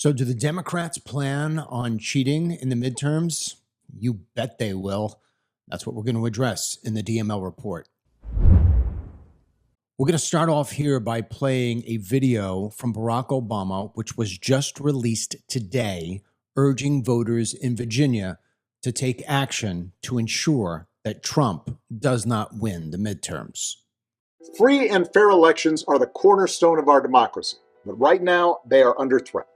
So do the Democrats plan on cheating in the midterms? You bet they will. That's what we're going to address in the DML report. We're going to start off here by playing a video from Barack Obama, which was just released today, urging voters in Virginia to take action to ensure that Trump does not win the midterms. Free and fair elections are the cornerstone of our democracy, but right now they are under threat.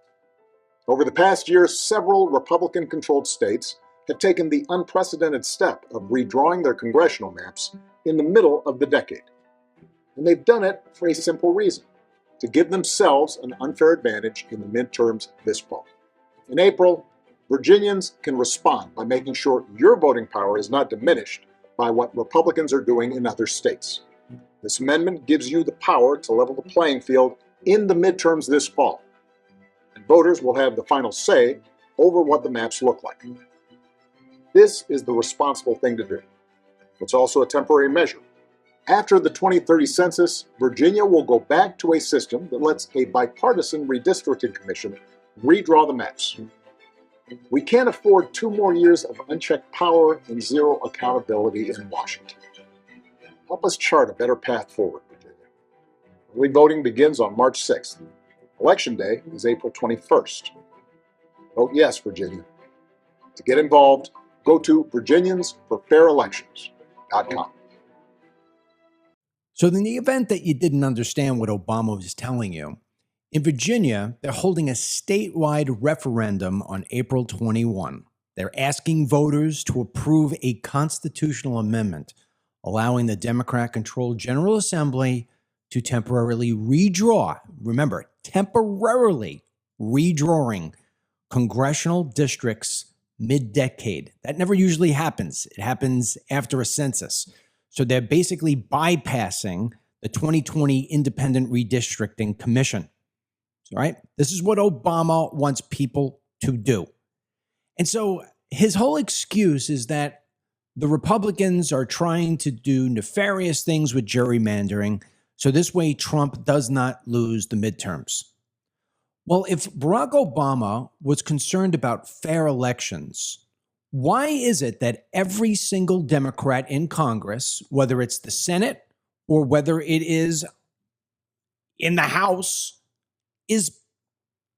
Over the past year, several Republican-controlled states have taken the unprecedented step of redrawing their congressional maps in the middle of the decade. And they've done it for a simple reason: to give themselves an unfair advantage in the midterms this fall. In April, Virginians can respond by making sure your voting power is not diminished by what Republicans are doing in other states. This amendment gives you the power to level the playing field in the midterms this fall, and voters will have the final say over what the maps look like. This is the responsible thing to do. It's also a temporary measure. After the 2030 census, Virginia will go back to a system that lets a bipartisan redistricting commission redraw the maps. We can't afford 2 more years of unchecked power and zero accountability in Washington. Help us chart a better path forward, Virginia. Early voting begins on March 6th. Election Day is April 21st. Vote yes, Virginia. To get involved, go to virginiansforfairelections.com. So in the event that you didn't understand what Obama was telling you, in Virginia, they're holding a statewide referendum on April 21. They're asking voters to approve a constitutional amendment allowing the Democrat-controlled General Assembly to temporarily redraw, remember, temporarily redrawing congressional districts mid-decade. That never usually happens. It happens after a census. So they're basically bypassing the 2020 Independent Redistricting Commission. All right? This is what Obama wants people to do. And so his whole excuse is that the Republicans are trying to do nefarious things with gerrymandering, so this way Trump does not lose the midterms. Well, if Barack Obama was concerned about fair elections, why is it that every single Democrat in Congress, whether it's the Senate or whether it is in the House, is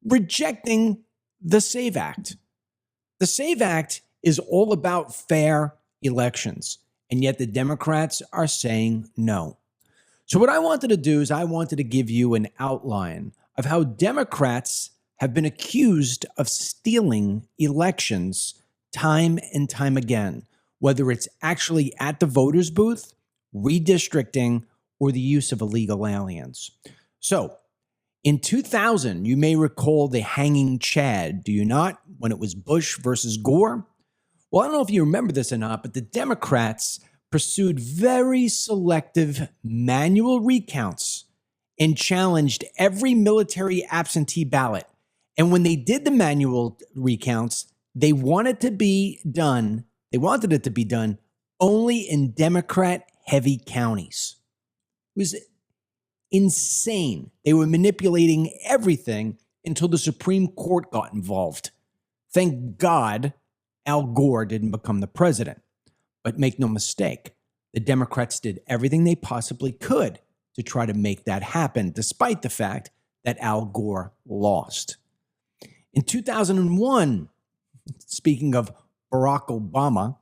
rejecting the SAVE Act? The SAVE Act is all about fair elections, and yet the Democrats are saying no. So what I wanted to do is I wanted to give you an outline of how Democrats have been accused of stealing elections time and time again, whether it's actually at the voters' booth, redistricting, or the use of illegal aliens. So in 2000, you may recall the hanging Chad, do you not? When it was Bush versus Gore? Well, I don't know if you remember this or not, but the Democrats pursued very selective manual recounts and challenged every military absentee ballot. And when they did the manual recounts, they wanted it to be done only in Democrat-heavy counties. It was insane. They were manipulating everything until the Supreme Court got involved. Thank God Al Gore didn't become the president. But make no mistake, the Democrats did everything they possibly could to try to make that happen, despite the fact that Al Gore lost. In 2001, speaking of Barack Obama,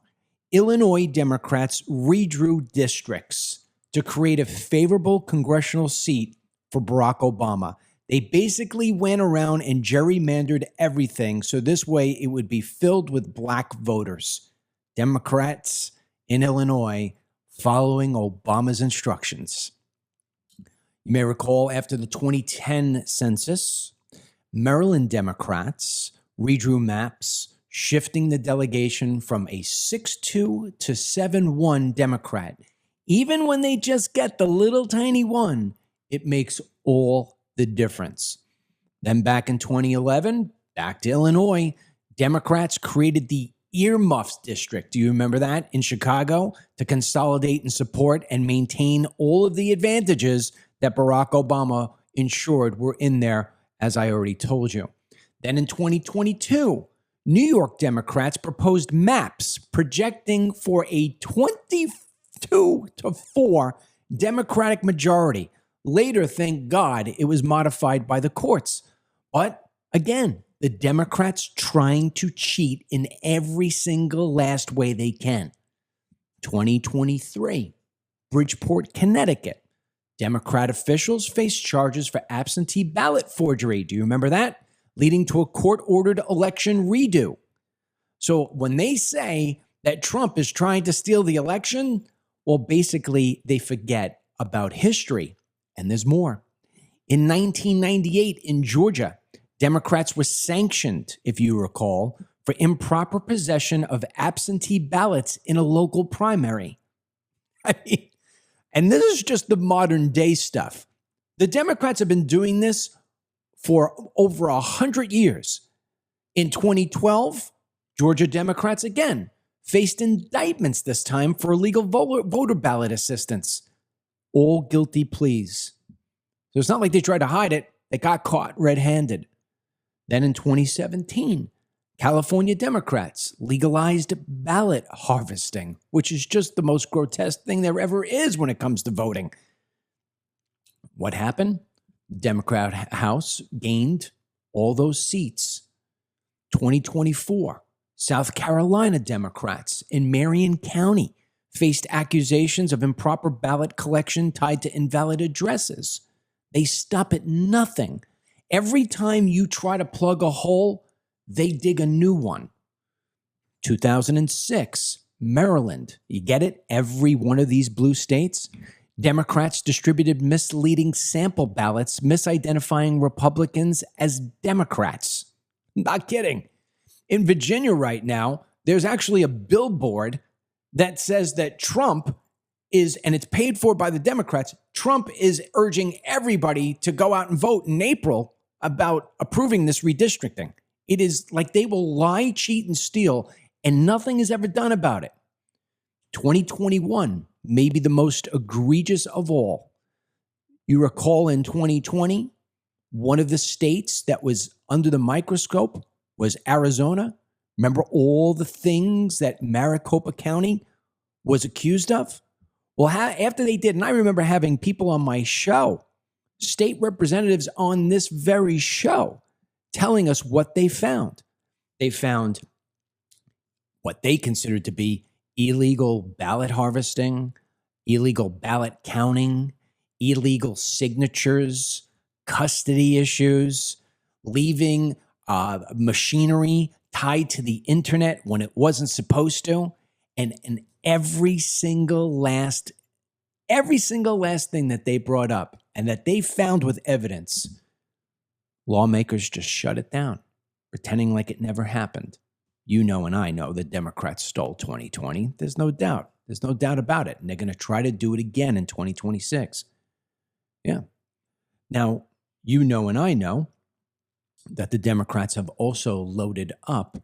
Illinois Democrats redrew districts to create a favorable congressional seat for Barack Obama. They basically went around and gerrymandered everything, so this way it would be filled with black voters. Democrats in Illinois following Obama's instructions. You may recall after the 2010 census, Maryland Democrats redrew maps, shifting the delegation from a 6-2 to 7-1 Democrat. Even when they just get the little tiny one, it makes all the difference. Then back in 2011, back to Illinois, Democrats created the earmuffs district. Do you remember that? In Chicago, to consolidate and support and maintain all of the advantages that Barack Obama ensured were in there, as I already told you. Then in 2022, New York Democrats proposed maps projecting for a 22-4 Democratic majority. Later, thank God, it was modified by the courts. But again, the Democrats trying to cheat in every single last way they can. 2023, Bridgeport, Connecticut. Democrat officials face charges for absentee ballot forgery. Do you remember that? Leading to a court-ordered election redo. So when they say that Trump is trying to steal the election, well, basically, they forget about history. And there's more. In 1998 in Georgia, Democrats were sanctioned, if you recall, for improper possession of absentee ballots in a local primary. I mean, and this is just the modern day stuff. The Democrats have been doing this for over 100 years. In 2012, Georgia Democrats again faced indictments, this time for illegal voter ballot assistance. All guilty pleas. So it's not like they tried to hide it. They got caught red-handed. Then in 2017, California Democrats legalized ballot harvesting, which is just the most grotesque thing there ever is when it comes to voting. What happened? The Democrat House gained all those seats. 2024, South Carolina Democrats in Marion County faced accusations of improper ballot collection tied to invalid addresses. They stop at nothing. Every time you try to plug a hole, they dig a new one. 2006, Maryland. You get it? Every one of these blue states. Democrats distributed misleading sample ballots, misidentifying Republicans as Democrats. Not kidding. In Virginia right now, there's actually a billboard that says that Trump is, and it's paid for by the Democrats, Trump is urging everybody to go out and vote in April about approving this redistricting. It is like they will lie, cheat, and steal, and nothing is ever done about it. 2021 may be the most egregious of all. You recall in 2020, one of the states that was under the microscope was Arizona. Remember all the things that Maricopa County was accused of? Well, after they did, and I remember having people on my show, state representatives on this very show, telling us what they found. They found what they considered to be illegal ballot harvesting, illegal ballot counting, illegal signatures, custody issues, leaving machinery tied to the internet when it wasn't supposed to, and every single last thing that they brought up and that they found with evidence, lawmakers just shut it down, pretending like it never happened. You know, and I know the Democrats stole 2020. There's no doubt. There's no doubt about it. And they're going to try to do it again in 2026. Yeah. Now, you know, and I know that the Democrats have also loaded up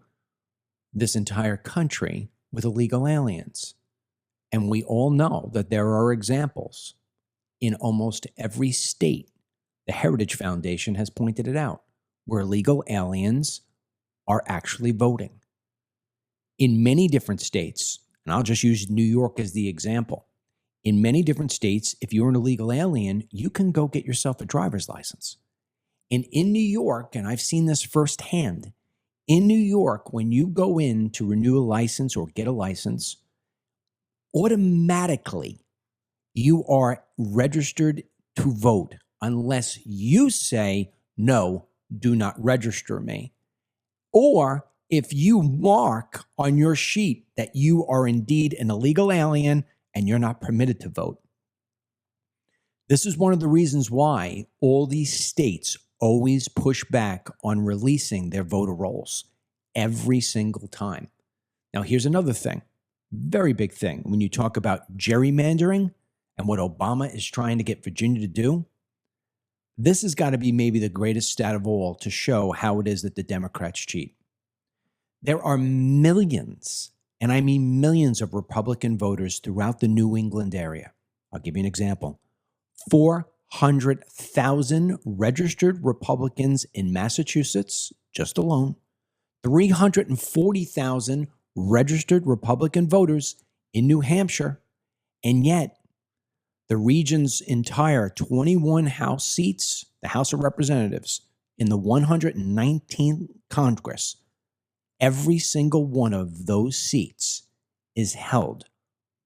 this entire country with illegal aliens. And we all know that there are examples in almost every state. The Heritage Foundation has pointed it out, where illegal aliens are actually voting. In many different states, and I'll just use New York as the example. In many different states, if you're an illegal alien, you can go get yourself a driver's license. And in New York, and I've seen this firsthand, in New York, when you go in to renew a license or get a license, automatically you are registered to vote unless you say, no, do not register me. Or if you mark on your sheet that you are indeed an illegal alien and you're not permitted to vote. This is one of the reasons why all these states always push back on releasing their voter rolls every single time. Now, here's another thing, very big thing. When you talk about gerrymandering and what Obama is trying to get Virginia to do, this has got to be maybe the greatest stat of all to show how it is that the Democrats cheat. There are millions, and I mean millions of Republican voters throughout the New England area. I'll give you an example. 400,000 registered Republicans in Massachusetts, just alone, 340,000 registered Republican voters in New Hampshire, and yet the region's entire 21 House seats, the House of Representatives, in the 119th Congress, every single one of those seats is held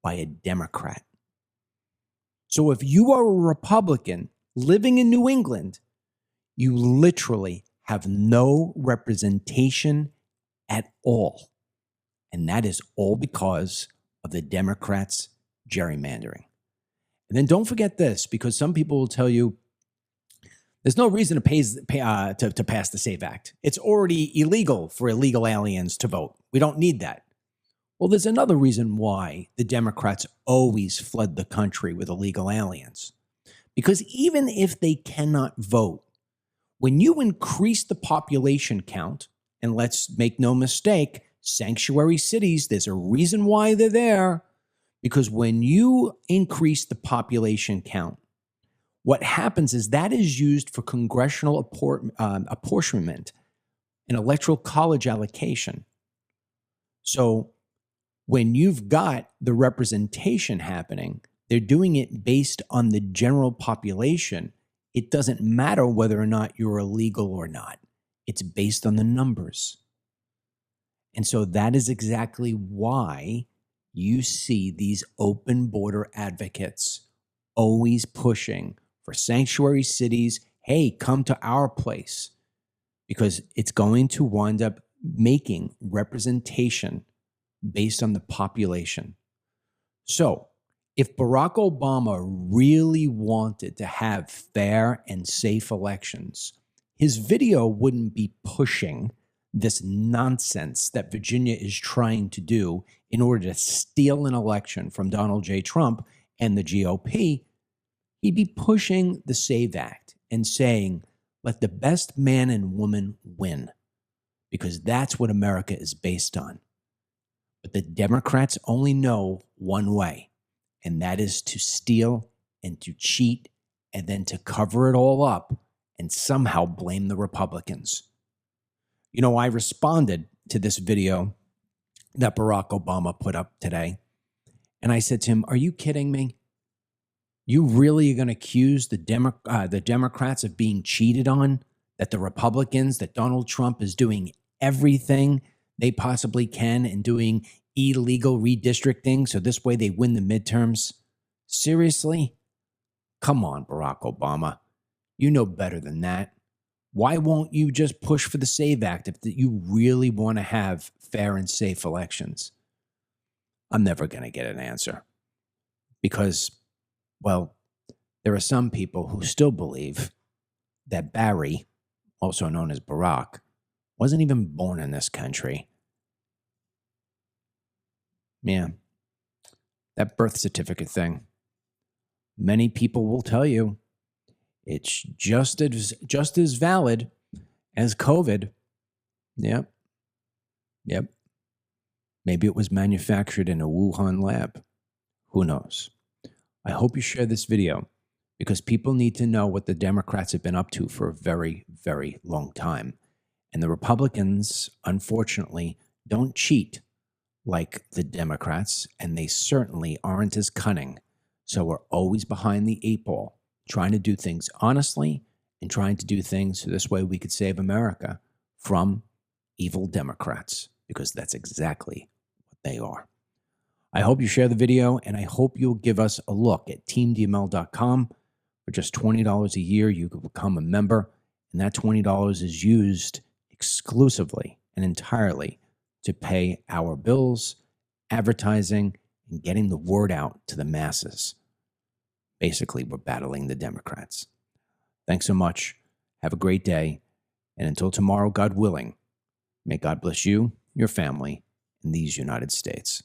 by a Democrat. So if you are a Republican living in New England, you literally have no representation at all. And that is all because of the Democrats' gerrymandering. And then don't forget this, because some people will tell you there's no reason to pass the SAVE Act. It's already illegal for illegal aliens to vote. We don't need that. Well, there's another reason why the Democrats always flood the country with illegal aliens. Because even if they cannot vote, when you increase the population count, and let's make no mistake, sanctuary cities, there's a reason why they're there. Because when you increase the population count, what happens is that is used for congressional apportionment and electoral college allocation. So when you've got the representation happening, they're doing it based on the general population. It doesn't matter whether or not you're illegal or not. It's based on the numbers. And so that is exactly why you see these open border advocates always pushing for sanctuary cities. Hey, come to our place, because it's going to wind up making representation based on the population. So if Barack Obama really wanted to have fair and safe elections, his video wouldn't be pushing this nonsense that Virginia is trying to do in order to steal an election from Donald J. Trump and the GOP. He'd be pushing the SAVE Act and saying, let the best man and woman win, because that's what America is based on. But the Democrats only know one way, and that is to steal and to cheat and then to cover it all up and somehow blame the Republicans. You know, I responded to this video that Barack Obama put up today, and I said to him, are you kidding me? You really are going to accuse the Democrats of being cheated on, that the Republicans, that Donald Trump is doing everything they possibly can and doing illegal redistricting so this way they win the midterms? Seriously? Come on, Barack Obama. You know better than that. Why won't you just push for the SAVE Act if you really want to have fair and safe elections? I'm never going to get an answer because, well, there are some people who still believe that Barry, also known as Barack, wasn't even born in this country. Yeah, that birth certificate thing. Many people will tell you it's just as valid as COVID. Yep. Maybe it was manufactured in a Wuhan lab. Who knows? I hope you share this video because people need to know what the Democrats have been up to for a very, very long time. And the Republicans, unfortunately, don't cheat like the Democrats, and they certainly aren't as cunning. So we're always behind the 8 ball, trying to do things honestly and trying to do things so this way we could save America from evil Democrats, because that's exactly what they are. I hope you share the video, and I hope you'll give us a look at teamdml.com. For just $20 a year, you can become a member, and that $20 is used exclusively and entirely to pay our bills, advertising, and getting the word out to the masses. Basically, we're battling the Democrats. Thanks so much. Have a great day. And until tomorrow, God willing, may God bless you, your family, and these United States.